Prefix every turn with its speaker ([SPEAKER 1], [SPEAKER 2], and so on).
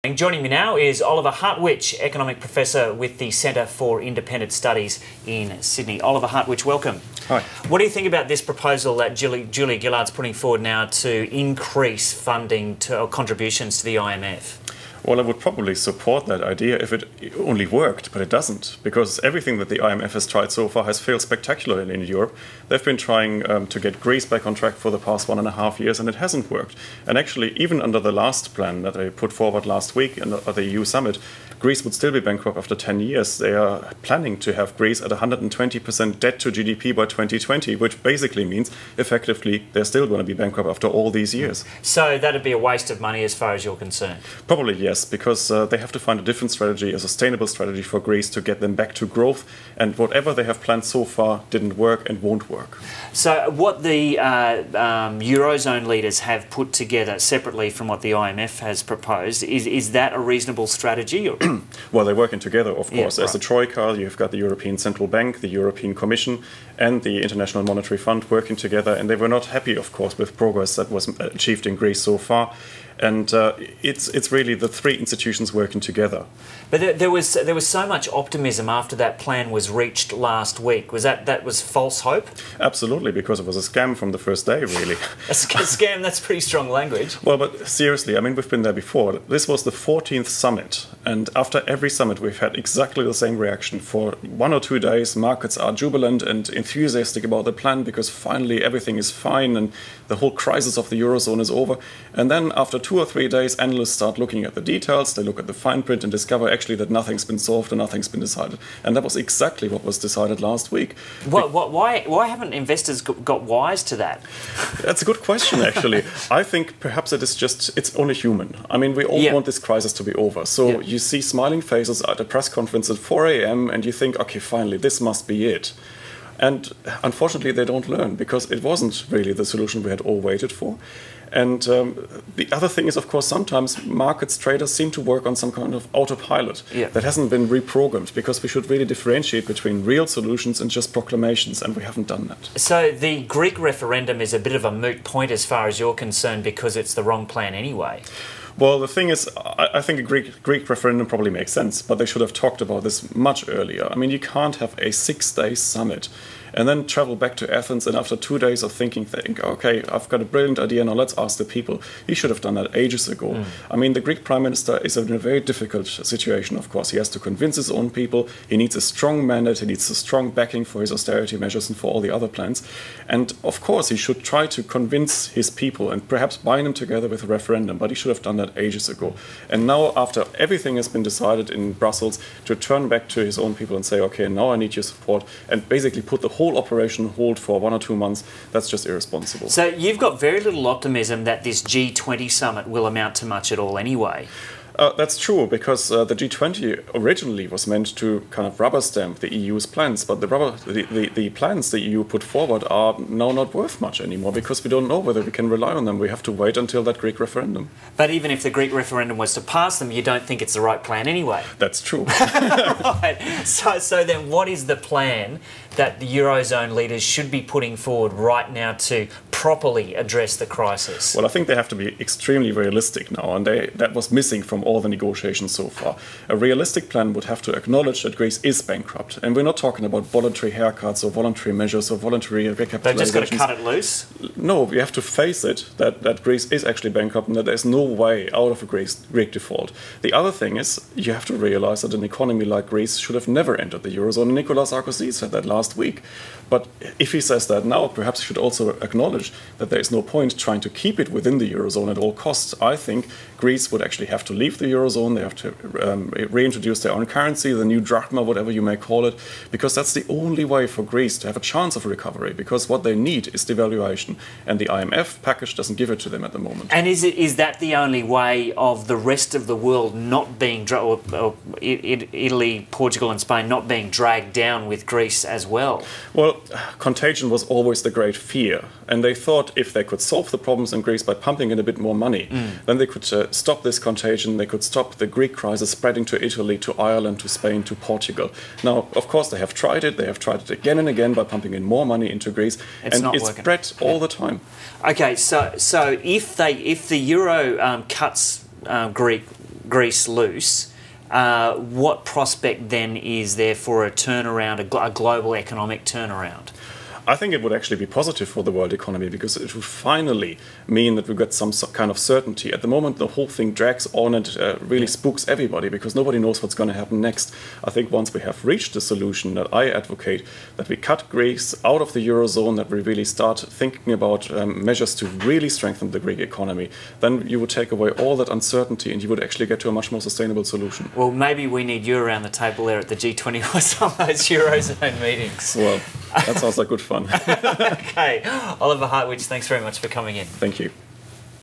[SPEAKER 1] And joining me now is Oliver Hartwich, Economic Professor with the Centre for Independent Studies in Sydney. Oliver Hartwich, welcome.
[SPEAKER 2] Hi.
[SPEAKER 1] What do you think about this proposal that Julia Gillard's putting forward now to increase funding or contributions to the IMF?
[SPEAKER 2] Well, I would probably support that idea if it only worked, but it doesn't, because everything that the IMF has tried so far has failed spectacularly in Europe. They've been trying to get Greece back on track for the past 1.5 years, and it hasn't worked. And actually, even under the last plan that they put forward last week at the EU summit, Greece would still be bankrupt after 10 years. They are planning to have Greece at 120% debt to GDP by 2020, which basically means, effectively, they're still going to be bankrupt after all these years.
[SPEAKER 1] So that'd be a waste of money as far as you're concerned?
[SPEAKER 2] Probably, yes, because they have to find a different strategy, a sustainable strategy for Greece to get them back to growth, and whatever they have planned so far didn't work and won't work.
[SPEAKER 1] So what the Eurozone leaders have put together separately from what the IMF has proposed, is that a reasonable strategy?
[SPEAKER 2] Well, they're working together, of course.
[SPEAKER 1] Yeah,
[SPEAKER 2] As the Troika, you've got the European Central Bank, the European Commission, and the International Monetary Fund working together, and they were not happy, of course, with progress that was achieved in Greece so far. And it's really the three institutions working together.
[SPEAKER 1] But there was so much optimism after that plan was reached last week. Was that was false hope?
[SPEAKER 2] Absolutely, because it was a scam from the first day, really.
[SPEAKER 1] A scam, that's pretty strong language.
[SPEAKER 2] Well, but seriously, I mean, we've been there before. This was the 14th summit, and after every summit we've had exactly the same reaction. For 1 or 2 days, markets are jubilant and enthusiastic about the plan because finally everything is fine and the whole crisis of the Eurozone is over. And then after 2 or 3 days, analysts start looking at the details, they look at the fine print and discover actually that nothing's been solved and nothing's been decided. And that was exactly what was decided last week.
[SPEAKER 1] Why haven't investors got wise to that?
[SPEAKER 2] That's a good question, actually. I think perhaps it's only human. I mean, we all want this crisis to be over. So you see smiling faces at a press conference at 4 a.m. and you think, okay, finally, this must be it. And unfortunately, they don't learn because it wasn't really the solution we had all waited for. And the other thing is, of course, sometimes markets, traders seem to work on some kind of autopilot that hasn't been reprogrammed, because we should really differentiate between real solutions and just proclamations, and we haven't done that.
[SPEAKER 1] So the Greek referendum is a bit of a moot point as far as you're concerned because it's the wrong plan anyway.
[SPEAKER 2] Well, the thing is, I think a Greek referendum probably makes sense, but they should have talked about this much earlier. I mean, you can't have a 6-day summit and then travel back to Athens, and after 2 days of thinking, okay, I've got a brilliant idea, now let's ask the people. He should have done that ages ago. I mean, the Greek Prime Minister is in a very difficult situation, of course. He has to convince his own people. He needs a strong mandate. He needs a strong backing for his austerity measures and for all the other plans. And, of course, he should try to convince his people and perhaps bind them together with a referendum, but he should have done that ages ago. And now, after everything has been decided in Brussels, to turn back to his own people and say, okay, now I need your support, and basically put the whole operation on hold for 1 or 2 months, that's just irresponsible.
[SPEAKER 1] So you've got very little optimism that this G20 summit will amount to much at all anyway.
[SPEAKER 2] That's true, because the G20 originally was meant to kind of rubber stamp the EU's plans, but the plans the EU put forward are now not worth much anymore because we don't know whether we can rely on them. We have to wait until that Greek referendum.
[SPEAKER 1] But even if the Greek referendum was to pass them, you don't think it's the right plan anyway?
[SPEAKER 2] That's true.
[SPEAKER 1] Right. So then what is the plan that the Eurozone leaders should be putting forward right now to properly address the crisis?
[SPEAKER 2] Well, I think they have to be extremely realistic now, and that was missing from all the negotiations so far. A realistic plan would have to acknowledge that Greece is bankrupt, and we're not talking about voluntary haircuts or voluntary measures or voluntary recapitalizations.
[SPEAKER 1] They've just got to cut it loose?
[SPEAKER 2] No, we have to face it, that Greece is actually bankrupt and that there's no way out of a Greek default. The other thing is, you have to realize that an economy like Greece should have never entered the Eurozone. Nicolas Sarkozy said that last week. But if he says that now, perhaps he should also acknowledge that there is no point trying to keep it within the Eurozone at all costs. I think Greece would actually have to leave the Eurozone. They have to reintroduce their own currency, the new drachma, whatever you may call it, because that's the only way for Greece to have a chance of recovery, because what they need is devaluation, and the IMF package doesn't give it to them at the moment.
[SPEAKER 1] And is that the only way of the rest of the world not being, or Italy, Portugal and Spain not being dragged down with Greece as well?
[SPEAKER 2] Well, contagion was always the great fear, and they thought if they could solve the problems in Greece by pumping in a bit more money, then they could stop this contagion, they could stop the Greek crisis spreading to Italy, to Ireland, to Spain, to Portugal. Now, of course, they have tried it again and again by pumping in more money into Greece, and it's spread all the time.
[SPEAKER 1] Okay, so if the euro cuts Greek Greece loose, what prospect then is there for a turnaround, a global economic turnaround?
[SPEAKER 2] I think it would actually be positive for the world economy because it would finally mean that we get some kind of certainty. At the moment, the whole thing drags on and really spooks everybody because nobody knows what's going to happen next. I think once we have reached the solution that I advocate, that we cut Greece out of the Eurozone, that we really start thinking about measures to really strengthen the Greek economy, then you would take away all that uncertainty and you would actually get to a much more sustainable solution.
[SPEAKER 1] Well, maybe we need you around the table there at the G20 or some of those Eurozone meetings.
[SPEAKER 2] Well, that sounds like good fun.
[SPEAKER 1] Okay. Oliver Hartwich, thanks very much for coming in.
[SPEAKER 2] Thank you.